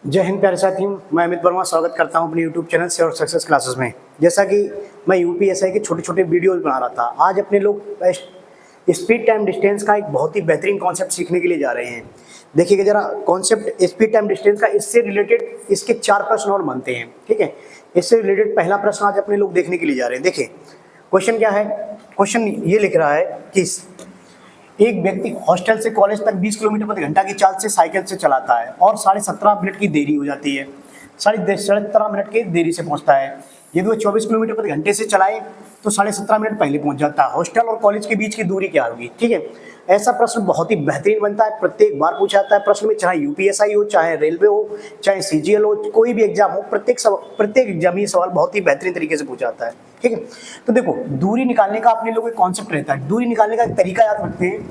जय हिंद प्यारे साथियों, मैं अमित वर्मा स्वागत करता हूं अपने YouTube चैनल से और सक्सेस क्लासेस में। जैसा कि मैं यूपीएसआई के छोटे छोटे वीडियोस बना रहा था, आज अपने लोग स्पीड टाइम डिस्टेंस का एक बहुत ही बेहतरीन कॉन्सेप्ट सीखने के लिए जा रहे हैं। देखिएगा जरा कॉन्सेप्ट स्पीड टाइम डिस्टेंस का, इससे रिलेटेड इसके 4 प्रश्न और बनते हैं। ठीक है, इससे रिलेटेड पहला प्रश्न आज अपने लोग देखने के लिए जा रहे हैं। देखिए क्वेश्चन क्या है। क्वेश्चन ये लिख रहा है कि एक व्यक्ति हॉस्टल से कॉलेज तक 20 किलोमीटर प्रति घंटा की चाल से साइकिल से चलाता है और 17.5 मिनट की देरी हो जाती है। 17.5 मिनट की देरी से पहुंचता है। यदि वो 24 किलोमीटर प्रति घंटे से चलाए तो 17.5 मिनट पहले पहुंच जाता है। हॉस्टल और कॉलेज के बीच की दूरी क्या होगी? ठीक है, ऐसा प्रश्न बहुत ही बेहतरीन बनता है, प्रत्येक बार पूछा जाता है प्रश्न में, चाहे यूपीएसआई हो, चाहे रेलवे हो, चाहे सीजीएल हो, कोई भी एग्जाम हो, प्रत्येक एग्जाम ये सवाल बहुत ही बेहतरीन तरीके से पूछा जाता है। ठीक है, तो देखो दूरी निकालने का अपने लोगों का कॉन्सेप्ट रहता है। दूरी निकालने का एक तरीका याद रखते हैं।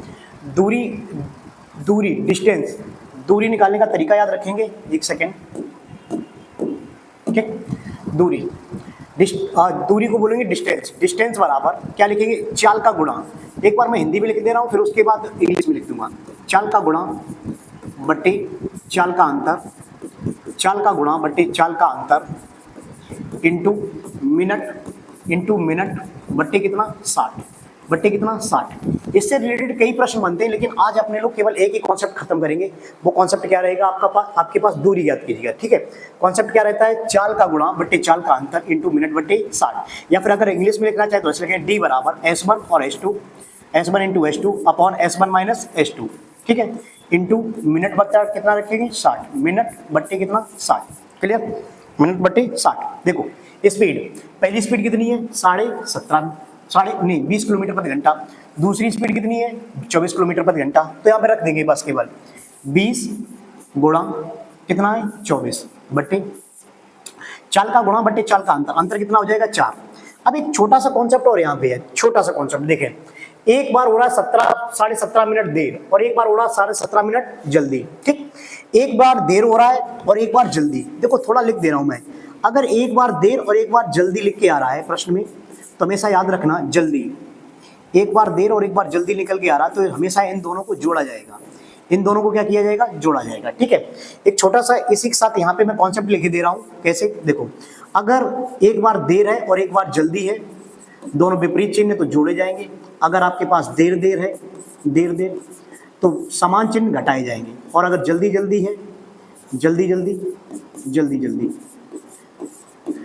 दूरी डिस्टेंस, दूरी निकालने का तरीका याद रखेंगे। एक सेकेंड। ठीक है, दूरी को बोलेंगे डिस्टेंस। डिस्टेंस बराबर क्या लिखेंगे? चाल का गुणा। एक बार मैं हिंदी में लिख दे रहा हूँ, फिर उसके बाद इंग्लिश में लिख दूंगा। चाल का गुणा बट्टे चाल का अंतर, चाल का गुणा बट्टे चाल का अंतर इंटू मिनट बट्टे कितना 60, बट्टे कितना 60। इससे रिलेटेड कई प्रश्न बनते हैं, लेकिन आज अपने लोग केवल एक ही कॉन्सेप्ट खत्म करेंगे। वो कॉन्सेप्ट क्या रहेगा? आपके पास दूरी याद कीजिएगा। ठीक है, कॉन्सेप्ट क्या रहता है? चाल का गुणा बट्टे चाल का अंतर इंटू मिनट बट्टे 60। या फिर अगर इंग्लिश में लिखना चाहे तो ऐसे लिखें, डी बराबर S1 और S1 into S2 upon S1 minus S2। ठीक है, इंटू मिनट बट्टा कितना रखेंगे? 60। मिनट बट्टे कितना 60। क्लियर? मिनट बट्टे 60। देखो स्पीड, पहली स्पीड कितनी है? 20 किलोमीटर प्रति घंटा। दूसरी स्पीड कितनी है? 24 किलोमीटर प्रति घंटा। तो यहाँ पे रख देंगे बस केवल 20 गुणा कितना है? 24 बट्टे चाल का गुणा बट्टे चाल का अंतर। अंतर कितना हो जाएगा? 4। अब एक छोटा सा कॉन्सेप्ट और यहाँ पे है, छोटा सा कॉन्सेप्ट देखें। एक बार हो रहा है 17.5 मिनट देर और एक बार हो रहा है 17.5 मिनट जल्दी। ठीक, एक बार देर हो रहा है और एक बार जल्दी। देखो थोड़ा लिख दे रहा हूं मैं। अगर एक बार देर और एक बार जल्दी लिख के आ रहा है प्रश्न में, तो हमेशा याद रखना जल्दी। एक बार देर और एक बार जल्दी निकल के आ रहा है तो हमेशा इन दोनों को जोड़ा जाएगा। इन दोनों को क्या किया जाएगा? जोड़ा जाएगा। ठीक है, एक छोटा सा इसी के साथ यहाँ पे मैं कॉन्सेप्ट लिख दे रहा हूँ। कैसे? देखो, अगर एक बार देर है और एक बार जल्दी है, दोनों विपरीत चिन्ह तो जोड़े जाएंगे। अगर आपके पास देर है, देर तो समान चिन्ह घटाए जाएंगे। और अगर जल्दी है, जल्दी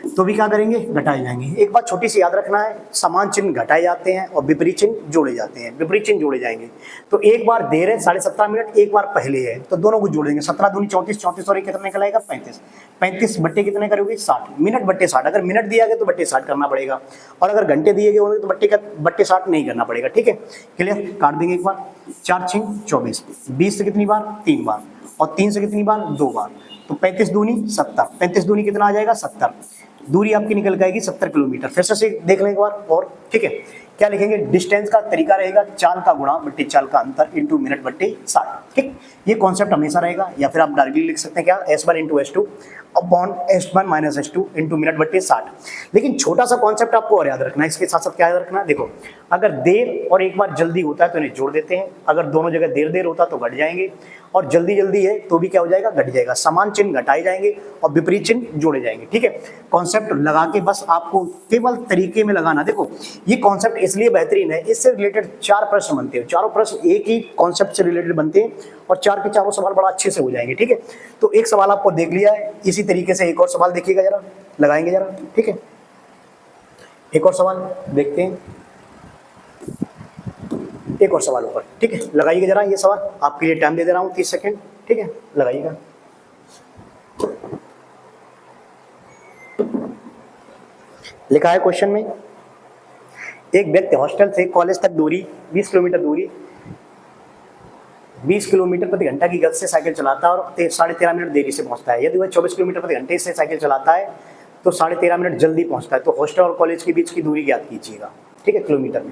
तो भी क्या करेंगे? घटाए जाएंगे। एक बात छोटी सी याद रखना है, समान चिन्ह घटाए जाते हैं और विपरीत चिन्ह जोड़े जाते हैं। विपरीत चिन्ह जोड़े जाएंगे। तो एक बार देर है 17.5 मिनट, एक बार पहले है, तो दोनों को जोड़ेंगे। 17 दूनी 34, 34 और एक कितना निकलेगा? 35। 35 बट्टे कितने करोगे? 60। मिनट बट्टे 60। अगर मिनट दिया गया तो बट्टे 60 करना पड़ेगा, और अगर घंटे दिए गए होंगे तो बट्टे 60 नहीं करना पड़ेगा। ठीक है, क्लियर? काट देंगे एक बार। 4 6 24। 20 से कितनी बार? 3 बार। और 3 से कितनी बार? 2 बार। तो 35 दूनी 70। 35 दूनी कितना आ जाएगा? 70। दूरी आपकी निकल जाएगी 70 किलोमीटर। फिर से देख लें एक बार और। ठीक है, क्या लिखेंगे? डिस्टेंस का तरीका रहेगा चाल का गुणा बट्टे चाल का अंतर इंटू मिनट बट्टे 60। ठीक, ये कॉन्सेप्ट हमेशा रहेगा। या फिर आप डायरेक्टली लिख सकते हैं क्या? S1 into S2 upon S1 minus S2 into minute बट्टे 60। लेकिन छोटा सा कॉन्सेप्ट आपको और याद रखना है, इसके साथ साथ क्या याद रखना है? देखो, अगर देर और एक बार जल्दी होता है तो इन्हें जोड़ देते हैं। अगर दोनों जगह देर होता तो घट जाएंगे, और जल्दी है तो भी क्या हो जाएगा? घट जाएगा। समान चिन्ह घटाए जाएंगे और विपरीत चिन्ह जोड़े जाएंगे। ठीक है, कॉन्सेप्ट लगा के बस आपको केवल तरीके में लगाना। देखो ये कॉन्सेप्ट इसलिए बेहतरीन है, इससे रिलेटेड 4 प्रश्न बनते हैं। चारों प्रश्न एक ही कॉन्सेप्ट से रिलेटेड बनते हैं और 4 के चारों सवाल बड़ा अच्छे से हो जाएंगे। ठीक है, तो एक सवाल आपको देख लिया है, इसी तरीके से एक और सवाल देखिएगा जरा, लगाएंगे जरा। ठीक है, एक और सवाल देखते हैं, एक और सवाल ऊपर। ठीक है, लगाइएगा जरा ये सवाल। आपके लिए टाइम दे दे रहा हूँ 30 सेकेंड। ठीक है, लगाइएगा। लिखा है क्वेश्चन में, एक व्यक्ति हॉस्टल से कॉलेज तक दूरी 20 किलोमीटर दूरी 20 किलोमीटर प्रति घंटा की गति से साइकिल चलाता है और 13.5 मिनट देरी से पहुंचता है। यदि वह 24 किलोमीटर प्रति घंटे से साइकिल चलाता है तो 13.5 मिनट जल्दी पहुंचता है। तो हॉस्टल और कॉलेज के बीच की दूरी ज्ञात कीजिएगा। ठीक है, किलोमीटर में।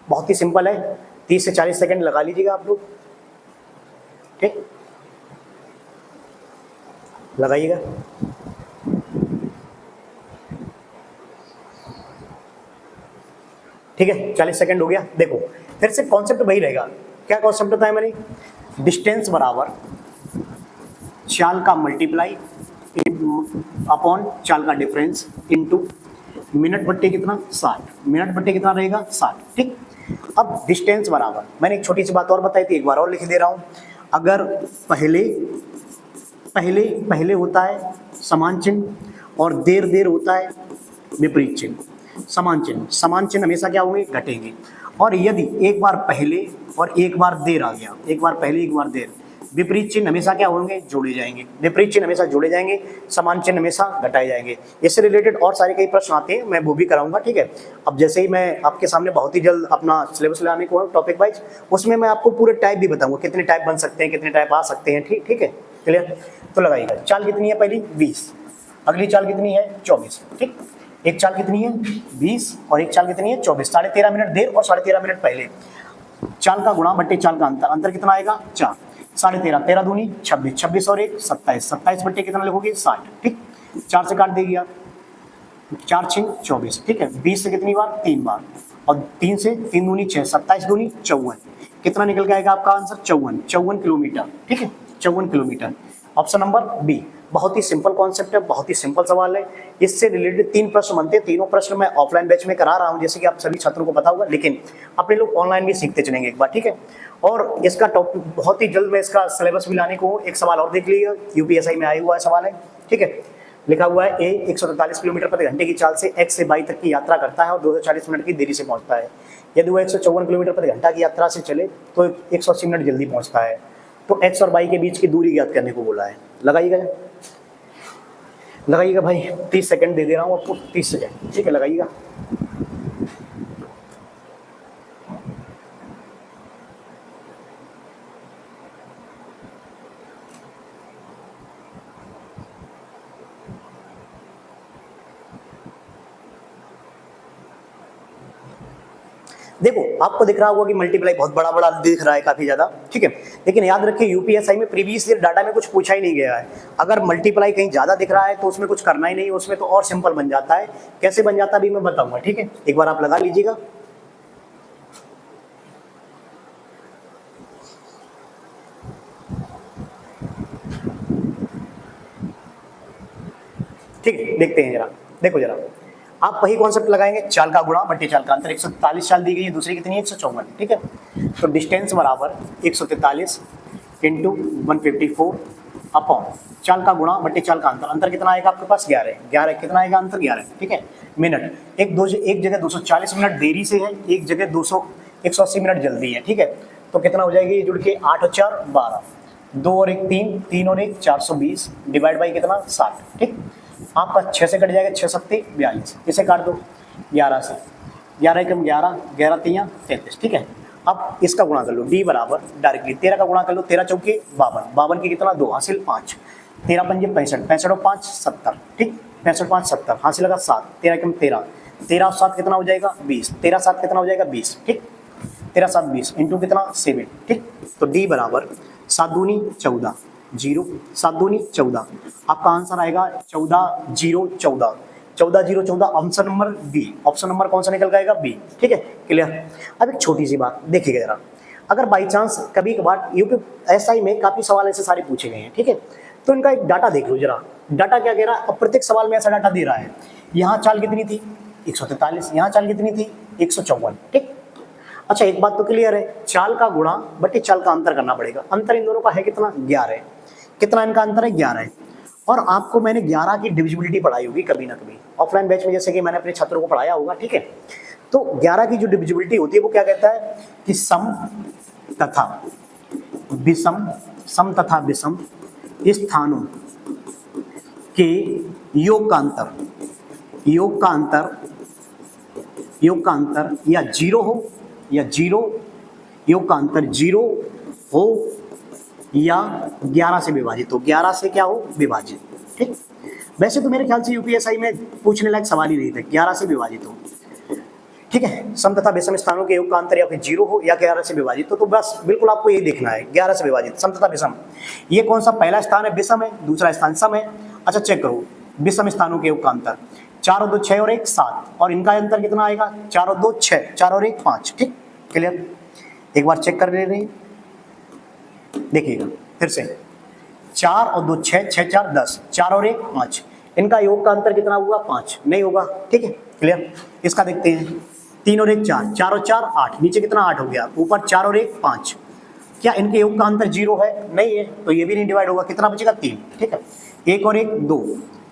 बहुत ही सिंपल है, 30 से 40 सेकंड लगा लीजिएगा आप लोग। ठीक, लगाइएगा। ठीक है, 40 सेकंड हो गया। देखो फिर से कॉन्सेप्ट वही रहेगा। क्या कॉन्सेप्ट बताया मैंने? डिस्टेंस बराबर चाल का मल्टीप्लाई अपॉन चाल का डिफरेंस इनटू मिनट बट्टे कितना 60, मिनट बट्टे कितना रहेगा 60, ठीक। अब डिस्टेंस बराबर, मैंने एक छोटी सी बात और बताई थी, एक बार और लिख दे रहा हूं। अगर पहले पहले पहले होता है समान चिन्ह और देर देर होता है विपरीत चिन्ह। समान चिन्ह हमेशा क्या होंगे, घटेंगे। और यदि एक बार पहले और एक बार देर आ गया, एक बार पहले एक बार देर, विपरीत चिन्ह हमेशा क्या होंगे, जोड़े जाएंगे। विपरीत चिन्ह हमेशा जोड़े जाएंगे, समान चिन्ह हमेशा घटाए जाएंगे। इससे रिलेटेड और सारे कई प्रश्न आते हैं, मैं वो भी कराऊंगा, ठीक है। अब जैसे ही मैं आपके सामने बहुत ही जल्द अपना सिलेबस लाने को टॉपिक वाइज, उसमें मैं आपको पूरे टाइप भी बताऊंगा, कितने टाइप बन सकते हैं, कितने टाइप आ सकते हैं, ठीक है, क्लियर। तो लगाइएगा, चाल कितनी है पहली 20, अगली चाल कितनी है 24, ठीक। एक चाल कितनी है 20 और एक चाल कितनी है 24, 13.5 मिनट देर और 13.5 मिनट पहले। चाल का गुणा बट्टे चाल का अंतर, अंतर कितना आएगा 4, 13.5, 13 दूनी 26, 26 और 1 27, 27 बट्टे कितना लिखोगे 60, ठीक। 4 से काट देगी आप, 4 6 24, ठीक है। 20 से कितनी बार 3 बार, और 3 से 3 दूनी 6, 27 दूनी 54, कितना निकल के आएगा आपका आंसर 54 किलोमीटर, ठीक है, 54 किलोमीटर। Option number B. बहुत ही सिंपल कॉन्सेप्ट है, बहुत ही सिंपल सवाल है। इससे रिलेटेड 3 प्रश्न बनते हैं, तीनों प्रश्न मैं ऑफलाइन बैच में करा रहा हूं, जैसे कि आप सभी छात्रों को पता होगा, लेकिन अपने लोग ऑनलाइन भी सीखते चलेंगे एक बार, ठीक है। और इसका टॉपिक बहुत ही जल्द मैं इसका सिलेबस भी लाने को हूं। एक सवाल और देख लीजिए, यूपीएसआई में आया हुआ सवाल है, ठीक है। लिखा हुआ है ए 143 किलोमीटर प्रति घंटे की चाल से एक्स से वाई तक की यात्रा करता है और 240 मिनट की देरी से पहुंचता है। यदि वो 154 किलोमीटर प्रति घंटा की यात्रा से चले तो 180 मिनट जल्दी पहुंचता है। तो एक्स और वाई के बीच की दूरी ज्ञात करने को बोला है। लगाइएगा लगाइएगा भाई, 30 सेकंड दे दे रहा हूँ आपको, 30 सेकंड, ठीक है, लगाइएगा। देखो आपको दिख रहा होगा कि मल्टीप्लाई बहुत बड़ा बड़ा दिख रहा है, काफी ज्यादा, ठीक है। लेकिन याद रखिए यूपीएसआई में प्रीवियस ईयर डाटा में कुछ पूछा ही नहीं गया है। अगर मल्टीप्लाई कहीं ज्यादा दिख रहा है तो उसमें कुछ करना ही नहीं, उसमें तो और सिंपल बन जाता है। कैसे बन जाता है अभी मैं बताऊंगा, ठीक है। एक बार आप लगा लीजिएगा। ठीक है, देखते हैं जरा, देखो जरा, आप वही कॉन्सेप्ट लगाएंगे, चाल का गुणा बट्टे चाल का अंतर। 143 चाल दी गई है, दूसरी कितनी है 154, ठीक है। तो डिस्टेंस बराबर 143 इंटू 154 अपॉन चाल का गुणा बट्टे चाल का अंतर। अंतर कितना आएगा आपके पास 11 कितना आएगा अंतर 11, ठीक है। मिनट एक जगह 240 मिनट देरी से है, एक जगह 180 मिनट जल्दी है, ठीक है। तो कितना हो जाएगी जुड़ के 8 और 4 12, 2 और 1 3, 3 और 1 420 डिवाइड बाई कितना 60, ठीक। आपका 6 से कट जाएगा, 6 सत्ते 42, इसे काट दो 11 से, 11 कम 11, 11 3 33, ठीक है। अब इसका गुणा कर लो, डी बराबर डायरेक्टली 13 का गुणा कर लो, 13 चौके 52, 52 की कितना 2 हासिल 5, 13 पंजे 65, 65 और 5 70, ठीक, 65 5 70 हासिल लगा 7, 13 कम 13, 13 और 7 कितना हो जाएगा 20, 13 7 कितना हो जाएगा 20, ठीक, 13 7 20 इंटू कितना 7, ठीक। तो डी बराबर 7 दूनी 14 0, 7 दूनी 14, आपका आंसर आएगा 14 0 14, 14 0 14, option number B. Option number कौन सा निकल जाएगा बी, ठीक है, क्लियर। अब एक छोटी सी बात देखिएगा जरा, अगर बाई चांस कभी कभार यूपीएसआई में काफी सवाल ऐसे सारे पूछे गए हैं, ठीक है, तो इनका एक डाटा देख लो जरा। डाटा क्या कह रहा है, अब प्रत्येक सवाल में ऐसा डाटा दे रहा है। यहाँ चाल कितनी थी 143, यहाँ चाल कितनी थी 154, ठीक। अच्छा एक बात तो क्लियर है, चाल का गुणा बटे चाल का अंतर करना पड़ेगा। अंतर इन दोनों का है कितना 11, कितना इनका अंतर है 11 है। और आपको मैंने 11 की डिविजिबिलिटी पढ़ाई होगी कभी ना कभी ऑफलाइन बैच में, जैसे कि मैंने अपने छात्रों को पढ़ाया होगा, ठीक है। तो 11 की जो डिविजिबिलिटी होती है वो क्या कहता है कि सम तथा विषम, सम तथा विषम स्थानों के योग का अंतर, योग का अंतर, योग का अंतर या जीरो हो, या जीरो, योग का अंतर जीरो हो या 11 से विभाजित हो, 11 से क्या हो विभाजित, ठीक। वैसे तो मेरे ख्याल से यूपीएसआई में पूछने लायक सवाल ही नहीं था, 11 से विभाजित हो, ठीक है। सम तथा विषम स्थानों के योग का अंतर या फिर जीरो हो या 11 से विभाजित हो, तो बस बिल्कुल आपको ये देखना है 11 से विभाजित सम तथा विषम। ये कौन सा पहला स्थान है विषम है, दूसरा स्थान सम है। अच्छा चेक करो, विषम स्थानों के योग का अंतर 4 और 2 6 और 1 7, और इनका अंतर कितना आएगा 4 और 2 6, 4 और 1 5, ठीक, क्लियर। एक बार चेक कर ले रहे हैं, देखिएगा फिर से 4 और 2 6, 6 4 10, 4 और 1 5, इनका योग का अंतर कितना हुआ 5, नहीं होगा, ठीक है क्लियर। इसका देखते हैं, 3 और 1 4, 4 और 4 8, नीचे कितना 8 हो गया, ऊपर 4 और 1 5, क्या इनके योग का अंतर 0 है, नहीं है, तो ये भी नहीं डिवाइड होगा, कितना बचेगा 3, ठीक है। 1 और 1 2,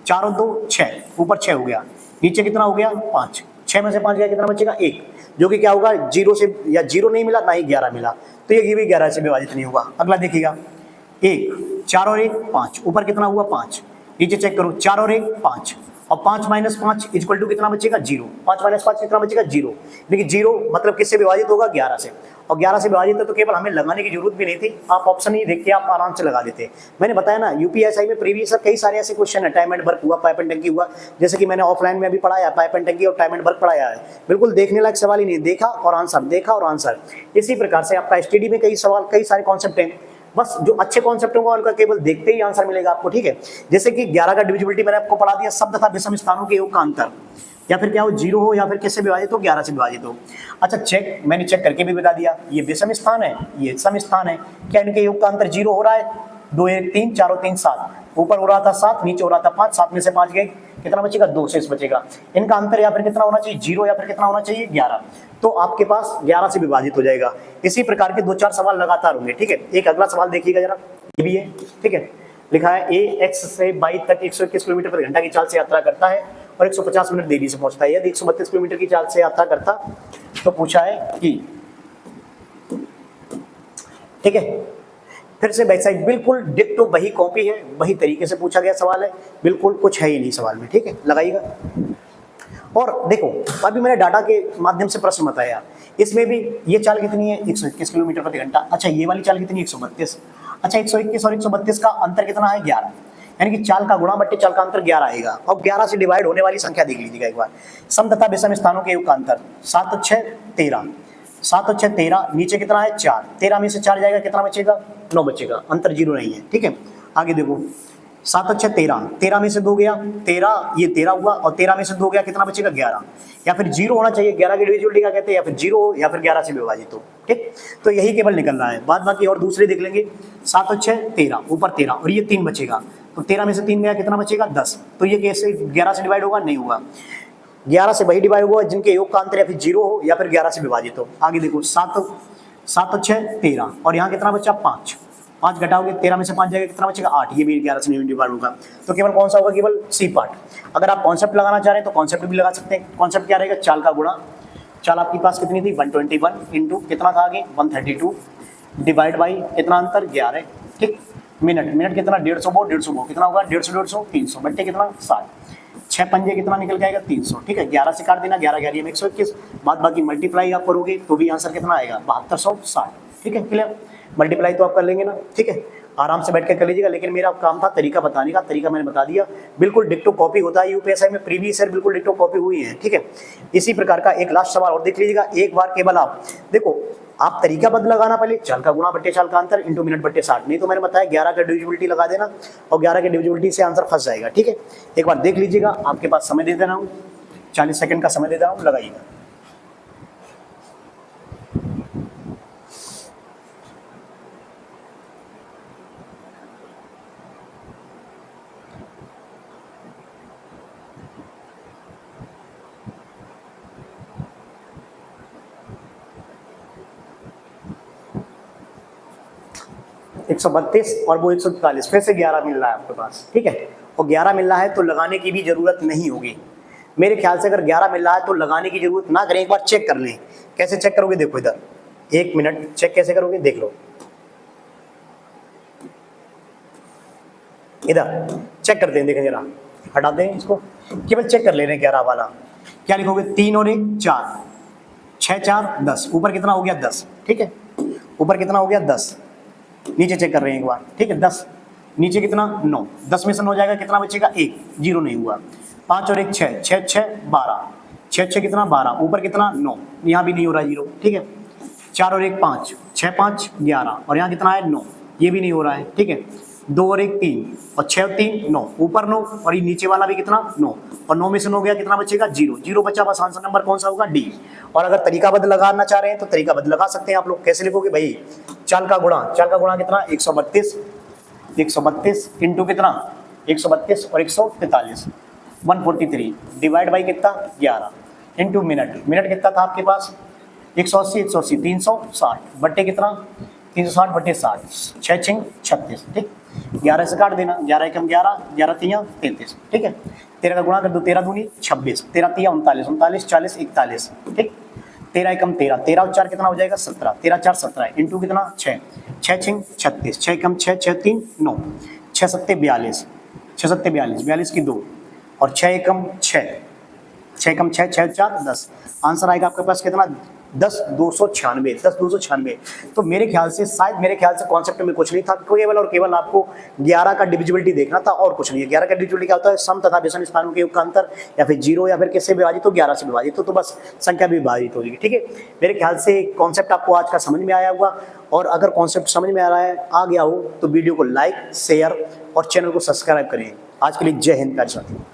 4 और 2 6, ऊपर 6 हो गया, नीचे कितना हो गया 5, 6 में से 5 गया, कितना बचेगा 1, जो कि क्या होगा 0 से, या 0 नहीं मिला ना ही 11 मिला, तो ये भी 11 से विभाजित नहीं होगा। अगला देखिएगा, 1 4 और 1 5, ऊपर कितना हुआ 5, नीचे चेक करो 4 और 1 5, और 5 माइनस 5 इक्वल टू कितना बचेगा 0, 5 माइनस 5 कितना बचेगा 0, देखिए 0 मतलब किससे विभाजित होगा 11 से, और 11 से विभाजित है तो केवल हमें लगाने की जरूरत भी नहीं थी, आप ऑप्शन ही देख के आप आराम से लगा देते। मैंने बताया ना यूपीएसआई में प्रीवियस कई सारे ऐसे क्वेश्चन है, टाइम एंड वर्क हुआ, पाइप एंड टंकी हुआ, जैसे कि मैंने ऑफलाइन में अभी पढ़ाया पाइप एंड टंकी और टाइम एंड वर्क पढ़ाया है, बिल्कुल देखने लायक सवाल ही नहीं, देखा और आंसर, देखा और आंसर। इसी प्रकार से आपका स्टडी में कई सवाल, कई सारे कॉन्सेप्ट हैं, बस जो अच्छे कॉन्सेप्ट होगा उनका केवल देखते ही आंसर मिलेगा आपको, ठीक है। जैसे कि 11 का डिविजिबिलिटी मैंने आपको पढ़ा दिया, शब्द तथा विषम स्थानों के योग का अंतर, या फिर क्या हो 0 हो, या फिर किससे विभाजित हो 11 से विभाजित हो। अच्छा चेक, मैंने चेक करके भी बता दिया, ये विषम स्थान है, ये सम स्थान है, क्या इनके योग का अंतर 0 हो रहा है, 2 1 3, 4 और 3 7, ऊपर हो रहा था 7, नीचे हो रहा था 5, 7 में से 5 गए, कितना बचेगा 2 शेष बचेगा। इनका अंतर या फिर कितना होना चाहिए 0, या फिर कितना होना चाहिए 11, तो आपके पास 11 से विभाजित हो जाएगा। इसी प्रकार के 2-4 सवाल लगातार होंगे, ठीक है। एक अगला सवाल देखिएगा जरा, ये भी है, ठीक है, लिखा है ए x से y तक 121 किलोमीटर प्रति घंटा की चाल से यात्रा करता है और 150 मिनट देरी से पहुंचता है, यदि 132 किलोमीटर की चाल से यात्रा करता तो पूछा है कि, ठीक है। फिर से बैक साइड बिल्कुल डिक्टो वही कॉपी है, वही तरीके से पूछा गया सवाल है, बिल्कुल कुछ है ही नहीं सवाल में, ठीक है, लगाइएगा। और देखो अभी मैंने डाटा के माध्यम से प्रश्न बताया, इसमें भी ये चाल कितनी है 121 किलोमीटर प्रति घंटा, अच्छा ये वाली चाल कितनी 132, अच्छा 121 और 132 का अंतर कितना है 11, यानी कि चाल का गुणा बट्टे चाल का अंतर 11 आएगा। और 11 से डिवाइड होने वाली संख्या देख लीजिएगा एक बार, सम तथा विषम स्थानों के योग का अंतर 7 और 6 13, 7 और 6 13, नीचे कितना है 4, 13 में से 4 जाएगा, कितना बचेगा 9 बचेगा, अंतर 0 नहीं है, ठीक है। आगे देखो 7 और 6 13, 13 में से 2 गया 13, ये 13 हुआ, और 13 में से 2 गया, कितना बचेगा 11, या फिर 0 होना चाहिए, 11 की डिविजिबिलिटी क्या कहते हैं, या फिर 0 हो या फिर 11 से विभाजित हो, ठीक। तो यही केवल निकल रहा है, बाद बाकी और दूसरे देख लेंगे। 7 और 6 13, ऊपर 13 और ये 3 बचेगा, तो 13 में से 3 गया, कितना बचेगा 10, तो ये कैसे 11 से डिवाइड होगा, नहीं होगा, 11 से वही डिवाइड होगा जिनके योग का अंतर या फिर 0 हो या फिर 11 से विभाजित हो। आगे देखो 7 और 6 13, और यहाँ कितना बचा 5, 5 घटाओगे 13 में से 5 जाएगा, कितना बचेगा 8, ये भी 11 से नहीं डिवाइड होगा, तो केवल कौन सा होगा, केवल सी पार्ट। अगर आप कॉन्सेप्ट लगाना चाह रहे हैं तो कॉन्सेप्ट भी लगा सकते हैं। कॉन्सेप्ट क्या रहेगा, चाल का गुणा, चाल आपके पास कितनी थी 121 इंटू कितना था आगे 132, डिवाइड बाई कितना अंतर 11, ठीक। मिनट, मिनट कितना 150 वो 150 वो कितना होगा 150 150 300, बट्टे कितना 60, 6 पंजे कितना निकल के आएगा 300, ठीक है। 11 से काट देना, 11 11 में 121, बाद बाकी मल्टीप्लाई आप करोगे तो भी आंसर कितना आएगा 7260, ठीक है क्लियर। मल्टीप्लाई तो आप कर लेंगे ना, ठीक है, आराम से बैठ के कर लीजिएगा, लेकिन मेरा काम था तरीका बताने का, तरीका मैंने बता दिया, बिल्कुल डिक्टो कॉपी होता है यूपीएसआई में, प्रीवियस ईयर बिल्कुल डिक्टो कॉपी हुई है, ठीक है। इसी प्रकार का एक लास्ट सवाल और देख लीजिएगा एक बार, केवल आप देखो, आप तरीका बदल लगाना, पहले चाल का गुणा बट्टे चाल का अंतर इंटू मिनट बट्टे 60, नहीं तो मैंने बताया 11 का डिविजिबिलिटी लगा देना, और 11 के डिविजिबिलिटी से आंसर फंस जाएगा, ठीक है। एक बार देख लीजिएगा, आपके पास समय दे देना हूँ, 40 सेकंड का समय दे देना हूँ, लगाइएगा। एक 132 और वो 143, फिर से 11 मिल रहा है आपके पास, ठीक है। और 11 मिल रहा है तो लगाने की भी जरूरत नहीं होगी मेरे ख्याल से। अगर 11 मिल रहा है तो लगाने की जरूरत ना करें, एक बार चेक कर लें। कैसे चेक करोगे, देखो इधर, 1 मिनट चेक कैसे करोगे देख लो, इधर चेक करते हैं, देखें जरा, हटाते हैं इसको, केवल चेक कर ले रहे हैं 11 वाला। क्या लिखोगे, 3 और 1 4, 6 4 10, ऊपर कितना हो गया 10, ठीक है, ऊपर कितना हो गया 10, नीचे चेक कर रहे हैं एक बार, ठीक है, 10, नीचे कितना 9, 10 में से 9 जाएगा, कितना बचेगा 1, 0 नहीं हुआ, 5 और 1 6, 6 6 12, 6 6 कितना 12, ऊपर कितना 9, यहाँ भी नहीं हो रहा 0, ठीक है। 4 और 1 5, 6 5 11, और यहाँ कितना है 9, ये भी नहीं हो रहा है, ठीक है। 2 और 1 3, और 6 और 3 9, ऊपर 9, और ये नीचे वाला भी कितना 9, और 9 में से 9 गया, कितना बचेगा 0, 0 बचा, बस आंसर नंबर कौन सा होगा डी। और अगर तरीका बदल लगाना चाह रहे हैं तो तरीका बदल लगा सकते हैं आप लोग। कैसे लिखोगे भाई, चाल का गुणा, चाल का गुणा कितना 132 132 इंटू कितना 132 और 143 143 डिवाइड बाई कितना 11 इंटू मिनट, मिनट कितना था आपके पास 180 180 360 बट्टे कितना 360 बट्टे 60 6 6 36 ठीक। 11 से काट देना 11 एकम 11 11 तिया 33 ठीक है। 13 का गुणा कर दो 13 दूनी 26 13 तिया 39 39 40 41 ठीक। 13 एकम 13 13 और 4 कितना हो जाएगा 17 13 4 17 इंटू कितना 6 6 6 36 6 एकम 6 6 3 9 6 सत्ते 42 6 सत्ते 42 42 की 2 और 6 एकम 6 6 एकम 6 6 4 10 आंसर आएगा आपके पास कितना 10,296 10,296। तो मेरे ख्याल से शायद मेरे ख्याल से कॉन्सेप्ट में कुछ नहीं था, केवल और केवल आपको 11 का डिविजिबिलिटी देखना था और कुछ नहीं है। 11 का डिविजिबिलिटी क्या होता है सम तथा विषम स्थानों के योग का अंतर या फिर 0 या फिर किससे विभाजित हो 11 से विभाजित तो बस संख्या भी विभाजित हो जाएगी ठीक है। मेरे ख्याल से कॉन्सेप्ट आपको आज का समझ में आया होगा और अगर कॉन्सेप्ट समझ में आ गया हो तो वीडियो को लाइक शेयर और चैनल को सब्सक्राइब करें। आज के लिए जय हिंद प्यारे साथियों।